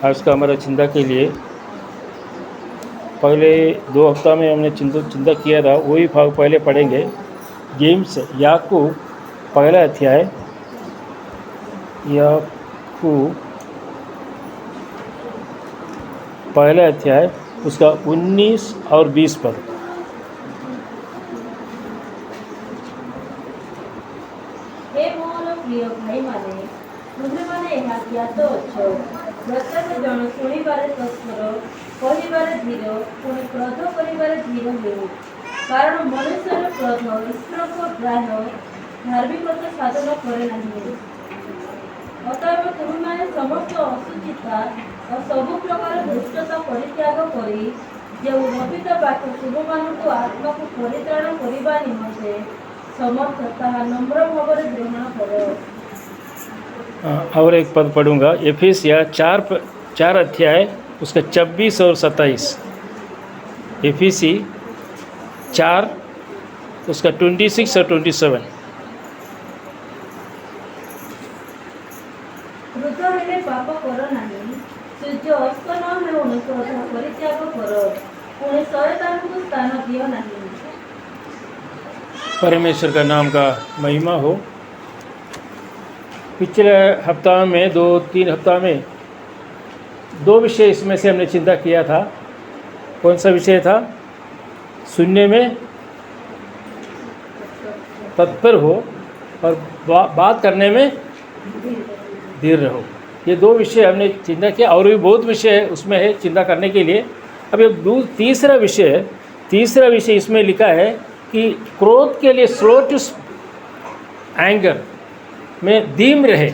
आज का हमारा चिंता के लिए पहले 2 हफ्ता में हमने चिंता किया था, वही भाग पहले पढ़ेंगे। जेम्स याकूब पहला अध्याय, याकूब पहला अध्याय उसका 19 और 20 पद। प्रिय भाई माने तुझे माने यह ज्ञात अच्छो प्रत्येक जन शुणिबारे तत्पर कहिबारे धीर पुणी क्रोध करिबारे धीर हेउ कारण मनुष्यर क्रोध ईश्वर को प्राय धार्मिकता साधन करे नहीं। अतएव तुम माने समस्त असुचिता और सब प्रकार दुष्टता परित्याग करी जो रचित वाक्य शुभ मान को आत्मा को परित्राण करने निमंते समर्थ ताहा नम्र भाव ग्रहण करो। और एक पद पढ़ूंगा, एफिसिया 4 अध्याय उसका 26 और 27। एफिसी 4 उसका 26 और 27। हृदय पाप करो नहीं, सूर्य अस्त न हो क्रोध परित्याग करो, पुणे शैतान को स्थान दियो नहीं। परमेश्वर का नाम का महिमा हो। पिछले हफ्ता में 2-3 हफ्ता में 2 विषय इसमें से हमने चिंता किया था। कौन सा विषय था? सुनने में तत्पर हो और बात करने में धीर रहो। ये 2 विषय हमने चिंता किया, और भी बहुत विषय है उसमें है चिंता करने के लिए। अब ये तीसरा विषय इसमें लिखा है कि क्रोध के लिए स्लो टू एंगर में धीम रहे।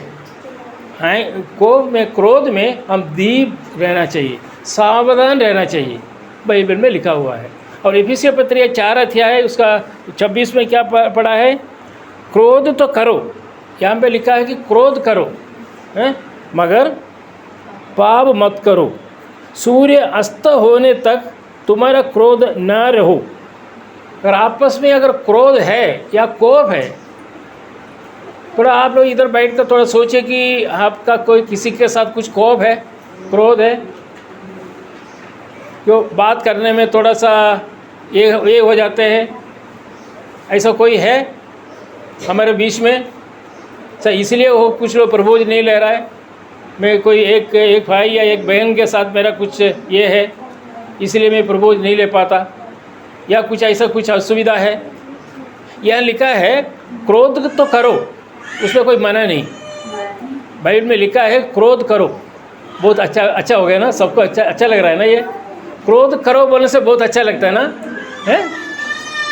क्रोध में हम धीम रहना चाहिए, सावधान रहना चाहिए, बाइबल में लिखा हुआ है। और एफिसियों पत्री 4 अध्याय उसका 26 में क्या पढ़ा है? क्रोध तो करो, यहाँ पे लिखा है कि क्रोध करो है, मगर पाप मत करो। सूर्य अस्त होने तक तुम्हारा क्रोध न रहो। अगर आपस में अगर क्रोध है या कोप है, थोड़ा आप लोग इधर बैठ कर थोड़ा सोचे कि आपका कोई किसी के साथ कुछ कोप है, क्रोध है, जो बात करने में थोड़ा सा ये हो जाते हैं, ऐसा कोई है हमारे बीच में? सर इसलिए वो कुछ लोग प्रभु नहीं ले रहा है, मैं कोई एक भाई या एक बहन के साथ मेरा कुछ ये है इसलिए मैं प्रभु नहीं ले पाता, या कुछ ऐसा कुछ असुविधा है। यहाँ लिखा है क्रोध तो करो, उसमें कोई मना नहीं। बाइबल में लिखा है क्रोध करो। बहुत अच्छा हो गया ना, सबको अच्छा लग रहा है ना? ये क्रोध करो बोलने से बहुत अच्छा लगता है ना, है?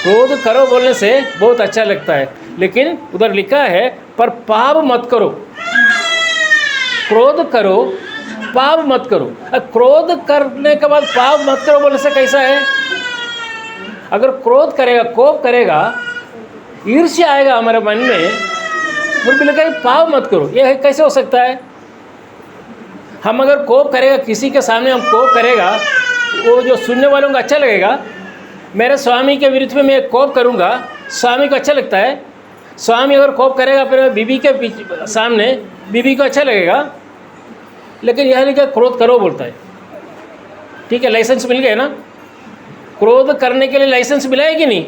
क्रोध करो बोलने से बहुत अच्छा लगता है, लेकिन उधर लिखा है पर पाप मत करो। क्रोध करो, पाप मत करो। क्रोध करने के बाद पाप मत करो बोलने से कैसा है? अगर क्रोध करेगा, कोप करेगा, ईर्ष्या आएगा हमारे मन में, फिर भी लिखा है पाप मत करो, ये कैसे हो सकता है? हम अगर कोप करेगा, किसी के सामने हम कोप करेगा, वो जो सुनने वालों को अच्छा लगेगा। मेरे स्वामी के विरुद्ध में मैं कोप करूँगा, स्वामी को अच्छा लगता है। स्वामी अगर कोप करेगा फिर बीबी के सामने, बीबी को अच्छा लगेगा। लेकिन यह लिखा क्रोध करो बोलता है। ठीक है, लाइसेंस मिल गया ना? क्रोध करने के लिए लाइसेंस मिला है कि नहीं?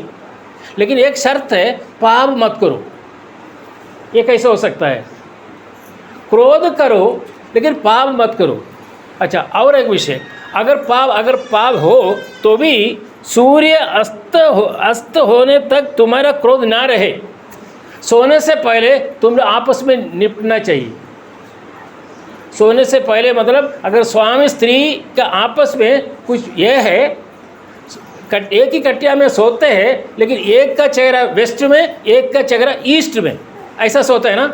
लेकिन एक शर्त है, पाप मत करो। ये कैसे हो सकता है? क्रोध करो लेकिन पाप मत करो। अच्छा, और एक विषय, अगर पाप हो तो भी सूर्य अस्त होने तक तुम्हारा क्रोध ना रहे। सोने से पहले तुम आपस में निपटना चाहिए। सोने से पहले मतलब अगर स्वामी स्त्री का आपस में कुछ ये है, एक ही कटिया में सोते हैं, लेकिन एक का चेहरा वेस्ट में, एक का चेहरा ईस्ट में, ऐसा सोता है ना?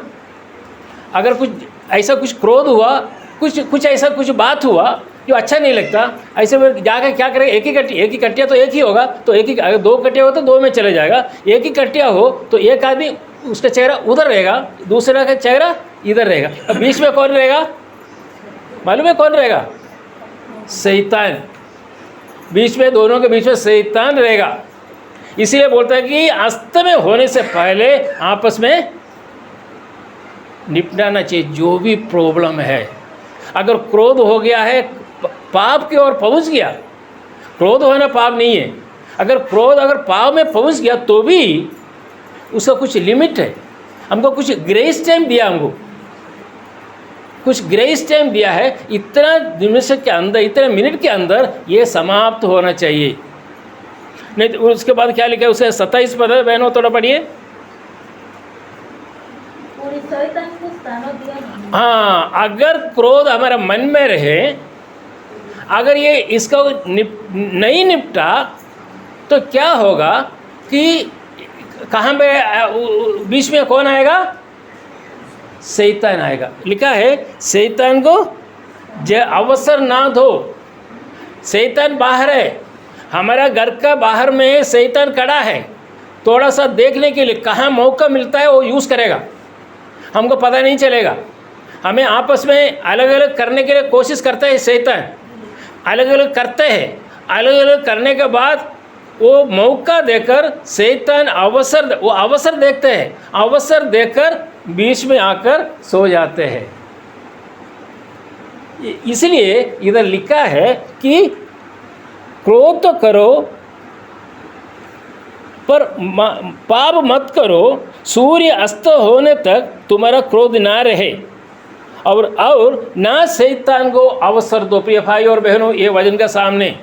अगर कुछ ऐसा कुछ क्रोध हुआ, कुछ ऐसा कुछ बात हुआ जो अच्छा नहीं लगता, ऐसे में जाकर क्या करेगा? एक ही कटिया तो एक ही होगा, तो एक ही, अगर 2 कटिया हो तो 2 में चले जाएगा। एक ही कटिया हो तो एक आदमी उसका चेहरा उधर रहेगा, दूसरा का चेहरा इधर रहेगा। अब बीच में कौन रहेगा? मालूम है कौन रहेगा? शैतान। बीच में, दोनों के बीच में शैतान रहेगा। इसीलिए बोलता है कि अस्त में होने से पहले आपस में निपटाना चाहिए जो भी प्रॉब्लम है। अगर क्रोध हो गया है, पाप की ओर पहुंच गया, क्रोध होना पाप नहीं है, अगर क्रोध अगर पाप में पहुंच गया तो भी उसका कुछ लिमिट है। हमको कुछ ग्रेस टाइम दिया, हमको कुछ ग्रेस टाइम दिया है, इतना निमिष के अंदर, इतने मिनट के अंदर ये समाप्त होना चाहिए। नहीं तो उसके बाद क्या लिखा है उसे 27 पद है, बहनों थोड़ा पढ़िए। पूरी शैतान को स्थान दिया नहीं। हाँ, अगर क्रोध हमारे मन में रहे, अगर ये इसका नहीं निपटा तो क्या होगा कि कहाँ पे बीच में कौन आएगा? शैतान आएगा। लिखा है शैतान को जो अवसर ना दो। शैतान बाहर है, हमारा घर का बाहर में शैतान खड़ा है, थोड़ा सा देखने के लिए कहाँ मौका मिलता है वो यूज़ करेगा, हमको पता नहीं चलेगा। हमें आपस में अलग अलग करने के लिए कोशिश करता है शैतान, अलग अलग करते हैं, अलग अलग करने के बाद वो मौका देकर शैतान वो अवसर देखते हैं, अवसर देकर बीच में आकर सो जाते हैं। इसलिए इधर लिखा है कि क्रोध तो करो पर पाप मत करो, सूर्य अस्त होने तक तुम्हारा क्रोध ना रहे और ना शैतान को अवसर दो। प्रिय भाई और बहनों, ये वचन का सामने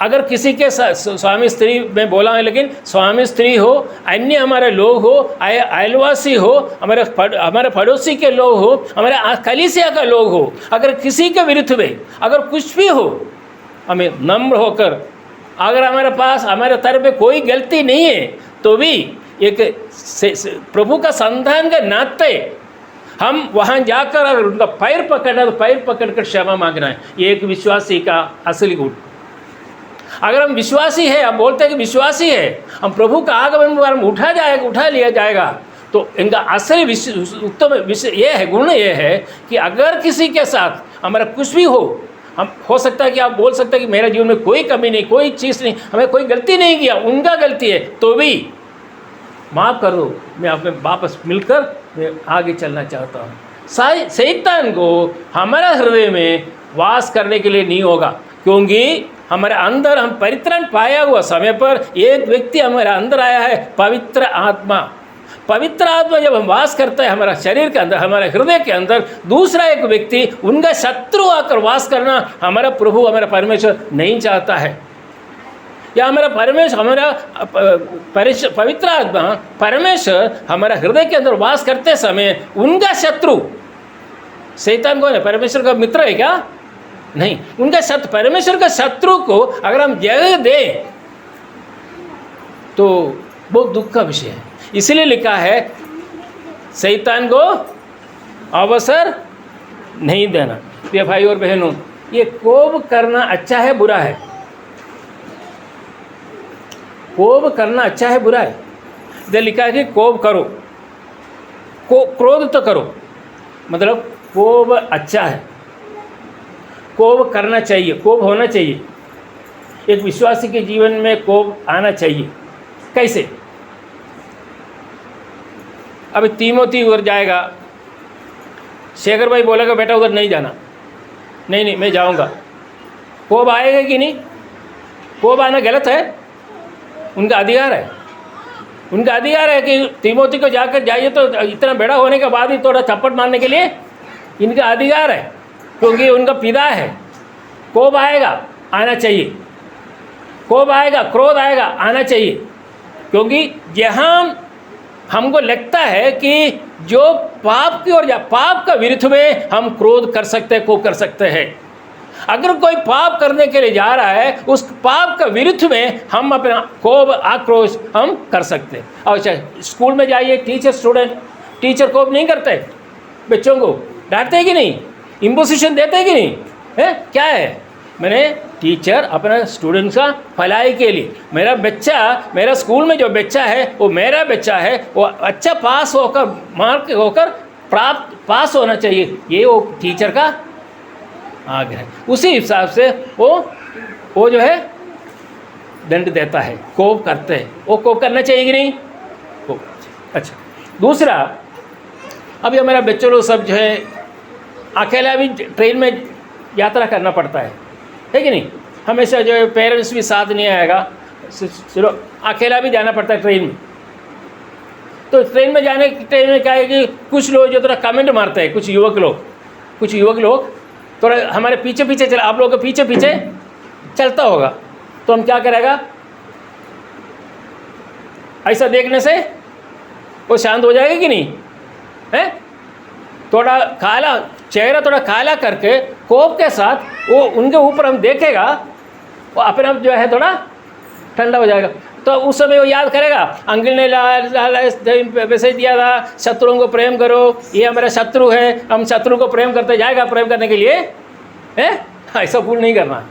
अगर किसी के स्वामी स्त्री में बोला है, लेकिन स्वामी स्त्री हो, अन्य हमारे लोग हो, अयलवासी हो, हमारे पड़ोसी के लोग हो, हमारे कलीसिया का लोग हो, अगर किसी के विरुद्ध में अगर कुछ भी हो, हमें नम्र होकर, अगर हमारे पास हमारे तरफ में कोई गलती नहीं है तो भी एक प्रभु का संतान के नाते हम वहाँ जाकर अगर उनका पैर पकड़ना तो पैर पकड़कर क्षमा मांगना है। ये एक विश्वासी का असली गुण। अगर हम विश्वासी है, हम बोलते हैं कि विश्वासी है, हम प्रभु का आगमन पर उठा लिया जाएगा, तो इनका असली उत्तम ये है, गुण ये है कि अगर किसी के साथ हमारा कुछ भी हो, हम हो सकता है कि आप बोल सकते हैं कि मेरे जीवन में कोई कमी नहीं, कोई चीज़ नहीं, हमें कोई गलती नहीं किया, उनका गलती है, तो भी माफ़ कर दो, मैं अपने वापस मिलकर मैं आगे चलना चाहता हूँ। शैतान को हमारे हृदय में वास करने के लिए नहीं होगा, क्योंकि हमारे अंदर हम परित्राण पाया हुआ समय पर एक व्यक्ति हमारे अंदर आया है, पवित्र आत्मा। पवित्र आत्मा जब हम वास करता है हमारा शरीर के अंदर, हमारे हृदय के अंदर, दूसरा एक व्यक्ति उनका शत्रु आकर वास करना हमारा प्रभु, हमारा परमेश्वर नहीं चाहता है। या हमारा परमेश्वर, हमारा पवित्र आत्मा परमेश्वर हमारा हृदय के अंदर वास करते समय उनका शत्रु शैतान कौन है? परमेश्वर का मित्र है क्या? नहीं, उनका शत्रु, परमेश्वर का शत्रु को अगर हम जगह दें तो बहुत दुख का विषय है। इसलिए लिखा है शैतान को अवसर नहीं देना। प्रिय भाई और बहनों, ये कोप करना अच्छा है बुरा है? कोप करना अच्छा है बुरा है? इधर लिखा है कि कोप करो, क्रोध तो करो, मतलब कोप अच्छा है, कोप करना चाहिए, कोप होना चाहिए। एक विश्वासी के जीवन में कोप आना चाहिए। कैसे? अभी तीमोती उधर जाएगा, शेखर भाई बोलेगा बेटा उधर नहीं जाना, नहीं मैं जाऊंगा, कोप आएगा कि नहीं? कोप आना गलत है, उनका अधिकार है, उनका अधिकार है कि तीमोती को जाकर जाइए, तो इतना बड़ा होने के बाद ही थोड़ा चप्पट मारने के लिए इनका अधिकार है, क्योंकि उनका पिता है। कोप आएगा, आना चाहिए, कोप आएगा, क्रोध आएगा, आना चाहिए, क्योंकि जहाँ हमको लगता है कि जो पाप की ओर पाप का विरुद्ध में हम क्रोध कर सकते हैं, कोप कर सकते हैं। अगर कोई पाप करने के लिए जा रहा है, उस पाप का विरुद्ध में हम अपना कोप, आक्रोश हम कर सकते हैं। और चाहे स्कूल में जाइए, टीचर कोप नहीं करते, बच्चों को डांटते हैं कि नहीं, इम्पोजिशन देते हैं कि नहीं है? क्या है? मैंने टीचर अपना स्टूडेंट्स का भलाई के लिए, मेरा बच्चा, मेरा स्कूल में जो बच्चा है वो मेरा बच्चा है, वो अच्छा पास होकर, मार्क होकर प्राप्त पास होना चाहिए, ये वो टीचर का आग्रह। उसी हिसाब से वो जो है दंड देता है, कोप करते हैं। वो कोप करना चाहिए कि नहीं? कोप। अच्छा, दूसरा, अभी हमारा बच्चों लोग सब जो है अकेला भी ट्रेन में यात्रा करना पड़ता है कि नहीं? हमेशा जो है पेरेंट्स भी साथ नहीं आएगा, चलो अकेला भी जाना पड़ता है ट्रेन में। तो ट्रेन में ट्रेन में क्या है कि कुछ लोग जो थोड़ा कमेंट मारते हैं, कुछ युवक लोग थोड़ा हमारे पीछे पीछे चला, आप लोगों के पीछे पीछे चलता होगा, तो हम क्या करेगा, ऐसा देखने से वो शांत हो जाएगा कि नहीं है? थोड़ा काला चेहरा, थोड़ा काला करके कोप के साथ वो उनके ऊपर हम देखेगा, वो अपने आप जो है थोड़ा ठंडा हो जाएगा। तो उस समय वो याद करेगा, अंकल ने वैसे दिया था, शत्रुओं को प्रेम करो, ये हमारा शत्रु है, हम शत्रु को प्रेम करते जाएगा प्रेम करने के लिए है? ऐसा भूल नहीं करना।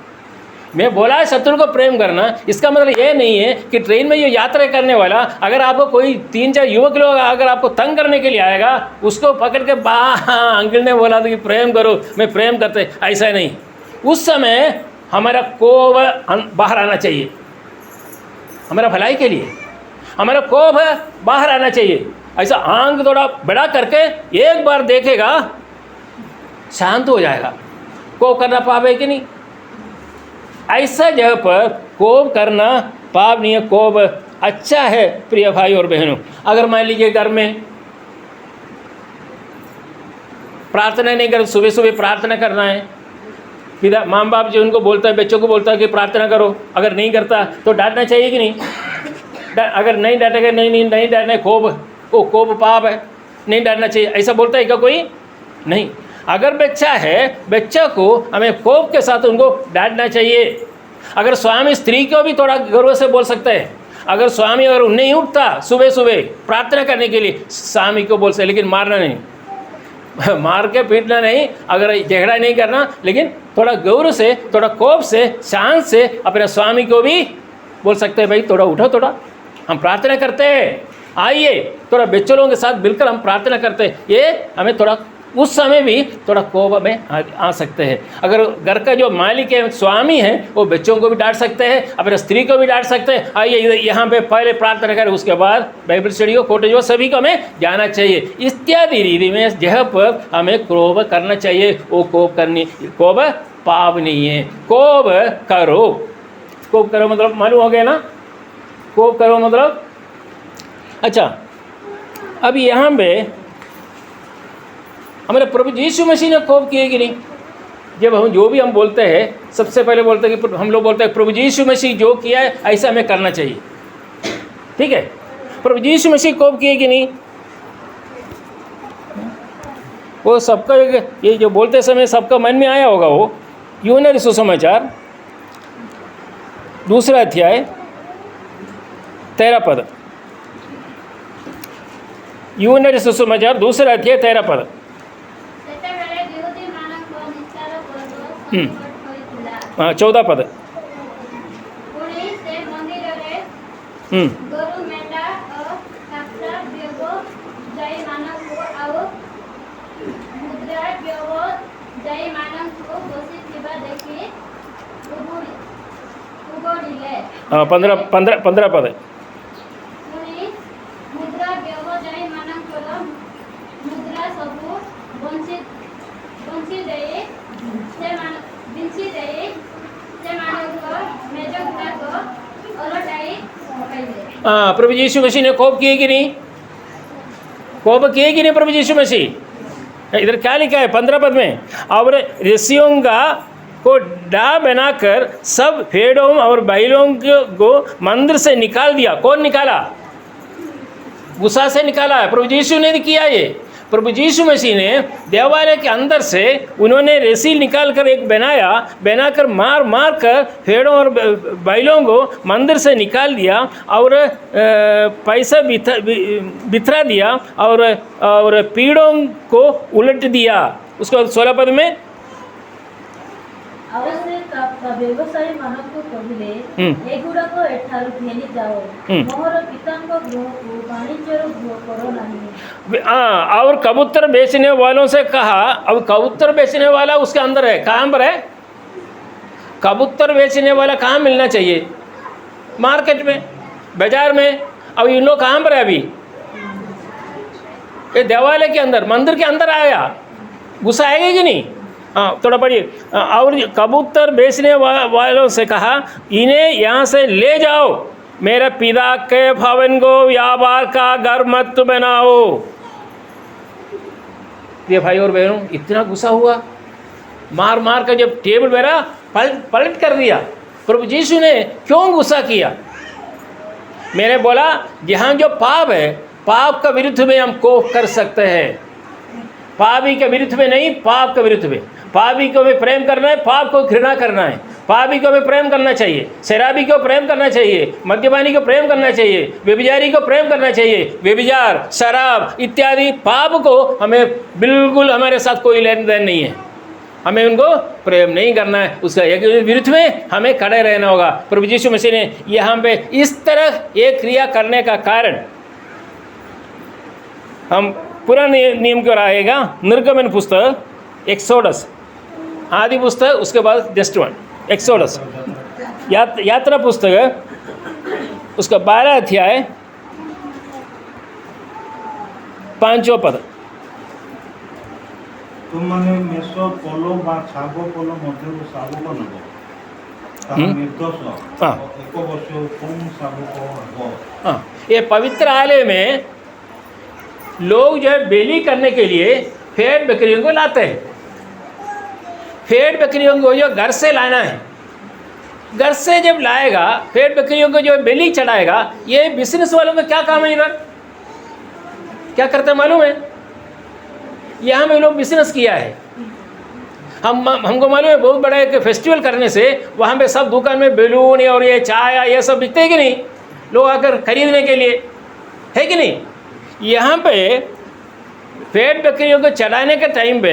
मैं बोला शत्रु को प्रेम करना, इसका मतलब ये नहीं है कि ट्रेन में ये यात्रा करने वाला अगर आपको कोई 3-4 युवक लोग अगर आपको तंग करने के लिए आएगा, उसको पकड़ के अंकल ने बोला था कि प्रेम करो, मैं प्रेम करते, ऐसा नहीं। उस समय हमारा कोप बाहर आना चाहिए, हमारा भलाई के लिए हमारा कोप बाहर आना चाहिए। ऐसा आंख थोड़ा बड़ा करके एक बार देखेगा, शांत हो जाएगा। कोप करना पाप है कि नहीं? ऐसा जगह पर कोप करना पाप नहीं है, कोप अच्छा है। प्रिय भाई और बहनों, अगर मान लीजिए घर में प्रार्थना नहीं कर, सुबह सुबह प्रार्थना करना है, पिता माँ बाप जो उनको बोलता है, बच्चों को बोलता है कि प्रार्थना करो, अगर नहीं करता तो डांटना चाहिए कि नहीं? अगर नहीं डांटेगा, नहीं डांटना, कोप पाप है, नहीं डांटना चाहिए, ऐसा बोलता है क्या कोई? नहीं। अगर बच्चा है, बच्चा को हमें कोप के साथ उनको डांटना चाहिए। अगर स्वामी स्त्री को भी थोड़ा गर्व से बोल सकते हैं, अगर स्वामी अगर नहीं उठता सुबह सुबह प्रार्थना करने के लिए, स्वामी को बोल सकते, लेकिन मारना नहीं, मार के पीटना नहीं, अगर झगड़ा नहीं करना, लेकिन थोड़ा गौरव से, थोड़ा कोप से, शांत से अपने स्वामी को भी बोल सकते हैं, भाई थोड़ा उठो, थोड़ा हम प्रार्थना करते हैं, आइए थोड़ा बच्चों लोगों के साथ मिलकर हम प्रार्थना करते हैं। ये हमें थोड़ा उस समय भी थोड़ा कोप में आ सकते हैं। अगर घर का जो मालिक है, स्वामी है, वो बच्चों को भी डांट सकते हैं, अपने स्त्री को भी डांट सकते हैं, आइए यहाँ पे पहले प्रार्थना करें, उसके बाद बाइबल स्टडी को, कोटे जो सभी को हमें जाना चाहिए। इत्यादि रीति में जहाँ पर हमें कोप करना चाहिए, वो कोप पाप नहीं है। कोप करो मतलब मालूम हो गया ना? कोप करो मतलब अच्छा। अब यहाँ पे हमारे प्रभु यीशु मसीह ने कोप किए कि नहीं? जब हम जो भी हम बोलते हैं, सबसे पहले बोलते हैं कि हम लोग बोलते हैं प्रभु यीशु मसीह जो किया है ऐसा हमें करना चाहिए, ठीक है? प्रभु यीशु मसीह कोप किए कि नहीं? वो सबका ये जो बोलते समय सबका मन में आया होगा। वो यूहन्ना सुसमाचार 2 अध्याय 13 पद, यूहन्ना सुसमाचार 2 अध्याय 13 पद। 14 पद। हाँ 15 पद। हाँ, प्रभु यीशु मसीह ने कोप किए कि नहीं? कोप किए कि नहीं प्रभु यीशु मसीह? इधर क्या लिखा है 15 पद में? और ऋषियों को डा बनाकर सब भेड़ों और बैलों को मंदिर से निकाल दिया। कौन निकाला? गुस्सा से निकाला है, प्रभु यीशु ने किया ये। प्रभु यीशु मसीह ने देवालय के अंदर से उन्होंने रस्सी निकाल कर एक बनाकर मार कर भेड़ों और बैलों को मंदिर से निकाल दिया और पैसा बिथरा दिया और पीड़ों को उलट दिया। उसके बाद 16 पद में व्यवसायी मानक कहले एगुड़ाक एठारु घेनी जाओ मोहर पितांग गृह को वाणिज्यर गृह करो नहीं। और कबूतर बेचने वालों से कहा, अब कबूतर बेचने वाला उसके अंदर है, कहाँ पर है? कबूतर बेचने वाला कहाँ मिलना चाहिए? मार्केट में, बाजार में। अब इन लोग कहाँ पर है? अभी ये देवालय के अंदर, मंदिर के अंदर आया, गुस्सा आएगा कि नहीं? हाँ, थोड़ा पढ़िए। और कबूतर बेचने वालों से कहा, इन्हें यहाँ से ले जाओ, मेरे पिता के भवन को व्यापार का घर मत बनाओ। ये भाई और बहनों, इतना गुस्सा हुआ, मार मार कर जब टेबल मेरा पलट कर दिया। प्रभु यीशु ने क्यों गुस्सा किया? मैंने बोला, यहाँ जो पाप है, पाप का विरुद्ध में हम कोप कर सकते हैं, पापी के विरुद्ध में नहीं, पाप के विरुद्ध में। पापी को हमें प्रेम करना है, पाप को घृणा करना है। पापी को हमें प्रेम करना चाहिए, शराबी को प्रेम करना चाहिए, मद्यपानी को प्रेम करना चाहिए, व्यभिचारी को प्रेम करना चाहिए। व्यभिचार, शराब इत्यादि पाप को हमें बिल्कुल, हमारे साथ कोई लेन देन नहीं है, हमें उनको प्रेम नहीं करना है, उसका एक विरुद्ध में हमें खड़े रहना होगा। प्रभु यीशु मसीह ने यहाँ पे इस तरह एक क्रिया करने का कारण, हम पुराने नियम की ओर आएगा। निर्गमन पुस्तक, एक्सोडस, आदि पुस्तक, उसके बाद जस्ट वन, एक्सोडस, यात्रा पुस्तक है, उसका 12 अध्याय 5वां पद। तुमने मेषो पोलो बा छागो पोलो मध्य शाबुक नब ताहा निर्दोष एक वर्ष कौन शाबुक हो। हाँ, ये पवित्र आलय में लोग जो है बेली करने के लिए भेड़ बकरियों को लाते हैं। भेड़ बकरियों को जो घर से लाना है, घर से जब लाएगा भेड़ बकरियों को जो बेली चढ़ाएगा, ये बिजनेस वालों का क्या काम है? इधर क्या करते हैं मालूम है? यहाँ में लोग बिजनेस किया है। हमको मालूम है, बहुत बड़ा एक फेस्टिवल करने से वहाँ पे सब दुकान में बैलून और ये चाय ये सब बिकते हैं कि नहीं, लोग आकर खरीदने के लिए, है कि नहीं? यहाँ पे भेड़ बकरियों को चढ़ाने के टाइम पे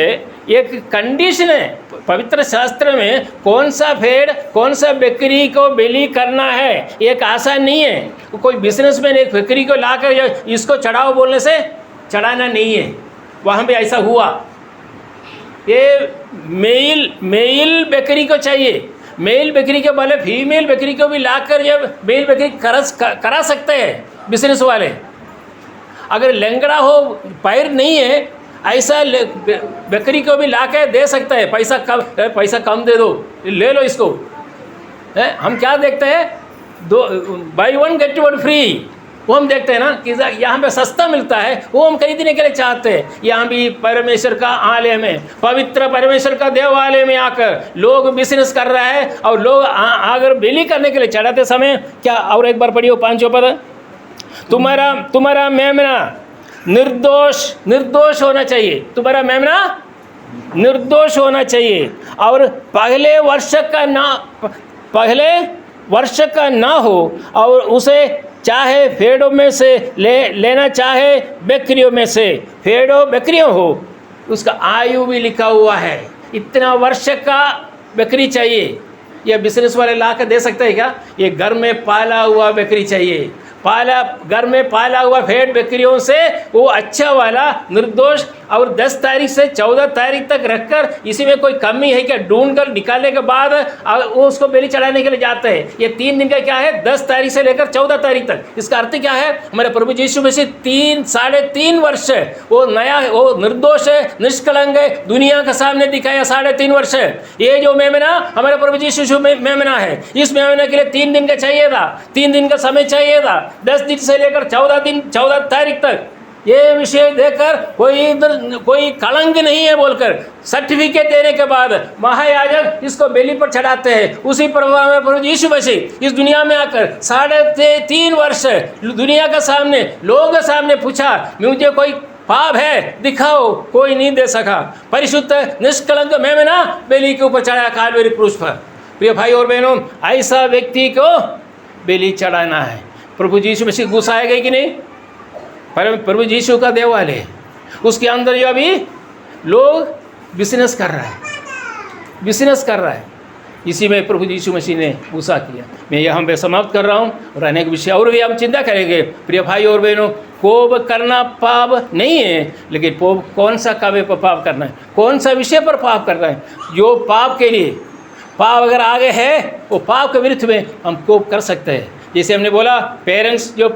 एक कंडीशन है पवित्र शास्त्र में, कौन सा भेड़ कौन सा बकरी को बलि करना है, एक आसान नहीं है। कोई बिजनेसमैन एक बकरी को लाकर इसको चढ़ाओ बोलने से चढ़ाना नहीं है। वहाँ पे ऐसा हुआ, ये मेल बकरी को चाहिए, मेल बकरी के बदले फीमेल बकरी को भी लाकर जब मेल बकरी करा सकते हैं बिजनेस वाले। अगर लंगड़ा हो, पैर नहीं है, ऐसा बकरी को भी ला के दे सकता है। पैसा कम दे दो, ले लो इसको। हम क्या देखते हैं, बाई 1 गेट 1 फ्री, वो हम देखते हैं ना कि यहाँ पे सस्ता मिलता है, वो हम खरीदने के लिए चाहते हैं। यहाँ भी परमेश्वर का आलय में, पवित्र परमेश्वर का देवालय में आकर लोग बिजनेस कर रहा है, और लोग अगर बलि करने के लिए चढ़ाते समय क्या, और एक बार पढ़ियो 5वां पद, तुम्हारा मेमना निर्दोष होना चाहिए, तुम्हारा मेमना निर्दोष होना चाहिए, और पहले वर्ष का ना हो, और उसे चाहे भेड़ों में से लेना, चाहे बकरियों में से, भेड़ों बकरियों हो, उसका आयु भी लिखा हुआ है, इतना वर्ष का बकरी चाहिए। यह बिजनेस वाले ला कर दे सकते हैं क्या? ये घर में पाला हुआ बकरी चाहिए, घर में पाला हुआ भेड़ बकरियों से वो अच्छा वाला निर्दोष, और 10 तारीख से 14 तारीख तक रखकर, इसी में कोई कमी है क्या ढूंढ कर निकालने के बाद वो उसको बलि चढ़ाने के लिए जाते हैं। ये 3 दिन का क्या है, 10 तारीख से लेकर 14 तारीख तक। इसका अर्थ क्या है, हमारे प्रभु यीशु मसीह 3.5 वर्ष वो निर्दोष है, निष्कलंक है, दुनिया के सामने दिखाया 3.5 वर्ष है। ये जो मेमना हमारे प्रभु यीशु मेमना है, इस मेमना के लिए 3 दिन का चाहिए था, 3 दिन का समय चाहिए था, 10 दिन से लेकर 14 तारीख तक। ये विषय देखकर कोई कलंक नहीं है बोलकर सर्टिफिकेट देने के बाद महायाजक इसको बेली पर चढ़ाते हैं। उसी प्रभु यीशु मसीह इस दुनिया में आकर 3.5 वर्ष दुनिया के सामने, लोगों के सामने पूछा, मुझे कोई पाप है दिखाओ, कोई नहीं दे सका। परिशुद्ध निष्कलंक मेमना बेली के ऊपर चढ़ाया कालवरी क्रूस पर। प्रिय भाई और बहनों, ऐसा व्यक्ति को बेली चढ़ाना है। प्रभु यीशु मसीह गुस्सा आएगा कि नहीं? प्रभु यीशु का देवालय है, उसके अंदर जो अभी लोग बिजनेस कर रहा है, इसी में प्रभु यीशु मसीह ने गुस्सा किया। मैं यहाँ पे समाप्त कर रहा हूँ, और अनेक विषय और भी हम चिंता करेंगे। प्रिय भाई और बहनों, कोप करना पाप नहीं है, लेकिन कौन सा काव्य पर पाप करना है, कौन सा विषय पर पाप करना है। जो पाप के लिए पाप अगर आगे है, वो पाप के विरुद्ध में हम कोप कर सकते हैं। जैसे हमने बोला, पेरेंट्स जो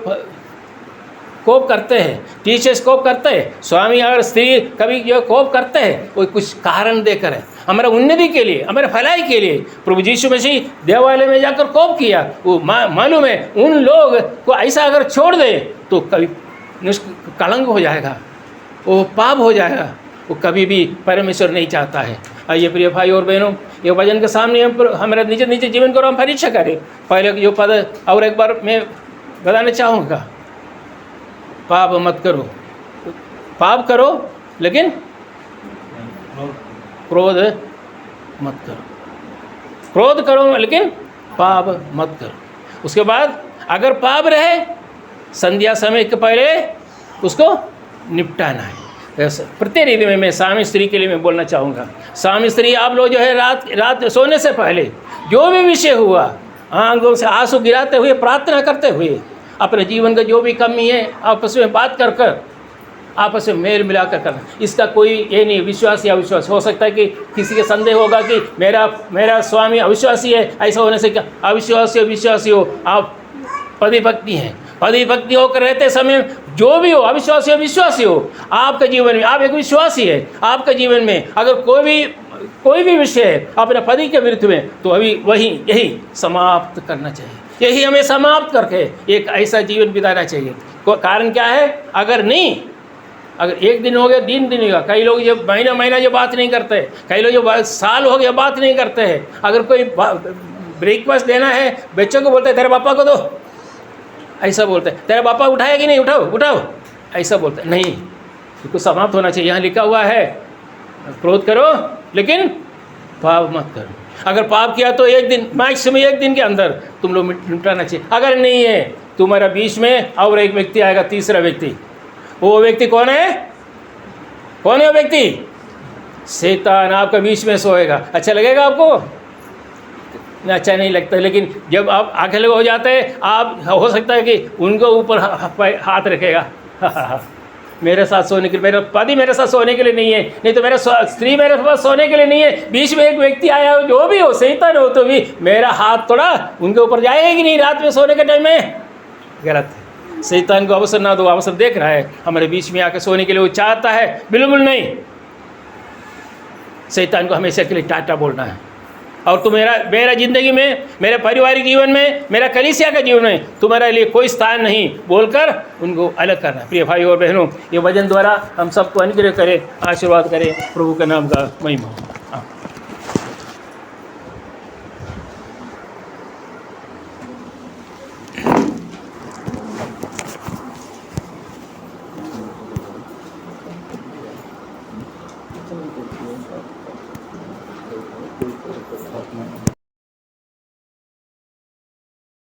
कोप करते हैं, टीचर्स कोप करते हैं, स्वामी और स्त्री कभी जो कोप करते हैं वो कुछ कारण देकर है, हमारा उन्नति के लिए, हमारे भलाई के लिए। प्रभु यीशु मसीह देवालय में जाकर कोप किया, वो मालूम है उन लोग को ऐसा अगर छोड़ दे तो कभी कलंक हो जाएगा, वो पाप हो जाएगा, वो कभी भी परमेश्वर नहीं चाहता है। आइए प्रिय भाई और बहनों, ये वचन के सामने हम हमारे निज जीवन को हम परीक्षा करें। पहले जो पद और एक बार मैं बताना चाहूँगा, पाप मत करो, पाप करो लेकिन क्रोध मत करो, क्रोध करो लेकिन पाप मत करो। उसके बाद अगर पाप रहे संध्या समय के पहले उसको निपटाना है। प्रत्येक रीति में मैं स्वामी स्त्री के लिए मैं बोलना चाहूँगा, स्वामी स्त्री आप लोग जो है रात सोने से पहले जो भी विषय हुआ आंखों से आंसू गिराते हुए प्रार्थना करते हुए अपने जीवन का जो भी कमी है आपस में बात कर कर आपस में मेल मिलाकर करना। इसका कोई ये नहीं विश्वास या अविश्वास। हो सकता है कि किसी के संदेह होगा कि मेरा स्वामी अविश्वासी है, ऐसा होने से क्या अविश्वासी हो विश्वासी हो आप पति पत्नी हैं, पति पत्नी होकर रहते समय जो भी हो अविश्वासी हो विश्वासी हो आपके जीवन में आप एक विश्वासी है, आपके जीवन में अगर कोई भी विषय है अपने पति के विरुद्ध में तो अभी यही समाप्त करना चाहिए, यही हमें समाप्त करके एक ऐसा जीवन बिताना चाहिए। कारण क्या है, अगर एक दिन हो गया 3 दिन हो गया, कई लोग जो महीना जो बात नहीं करते, कई लोग जो साल हो गया बात नहीं करते हैं। अगर कोई ब्रेकफास्ट देना है बच्चों को बोलते हैं तेरे पापा को दो, ऐसा बोलते हैं, तेरा पापा उठाया कि नहीं, उठाओ ऐसा बोलते हैं। नहीं, इसको समाप्त होना चाहिए। यहाँ लिखा हुआ है क्रोध करो लेकिन पाप मत करो। अगर पाप किया तो एक दिन मैक्सिमम 1 दिन के अंदर तुम लोग निपटाना चाहिए। अगर नहीं है तुम्हारा बीच में और एक व्यक्ति आएगा, तीसरा व्यक्ति। वो व्यक्ति कौन है वो व्यक्ति? शैतान आपका बीच में सोएगा। अच्छा लगेगा आपको? अच्छा नहीं लगता, लेकिन जब आप अकेले हो जाते हैं आप हो सकता है कि उनको ऊपर हाथ रखेगा मेरे साथ सोने के लिए, मेरा पति मेरे साथ सोने के लिए नहीं है, नहीं तो मेरा स्त्री मेरे पास सोने के लिए नहीं है। बीच में एक व्यक्ति आया हो, जो भी हो, शैतान हो, तो भी मेरा हाथ थोड़ा उनके ऊपर जाएगा कि नहीं रात में सोने के टाइम में? गलत है। शैतान को अवसर ना दो, अवसर देख रहा है हमारे बीच में आकर सोने के लिए, वो चाहता है बिल्कुल नहीं। शैतान को हमेशा के लिए टाटा बोलना है। और तुम मेरा ज़िंदगी में, मेरे पारिवारिक जीवन में, मेरा कलीसिया का जीवन में तुम्हारे लिए कोई स्थान नहीं बोलकर उनको अलग करना। प्रिय भाई और बहनों, ये वचन द्वारा हम सबको अनुग्रह करें, आशीर्वाद करें। प्रभु के नाम का महिमा हो।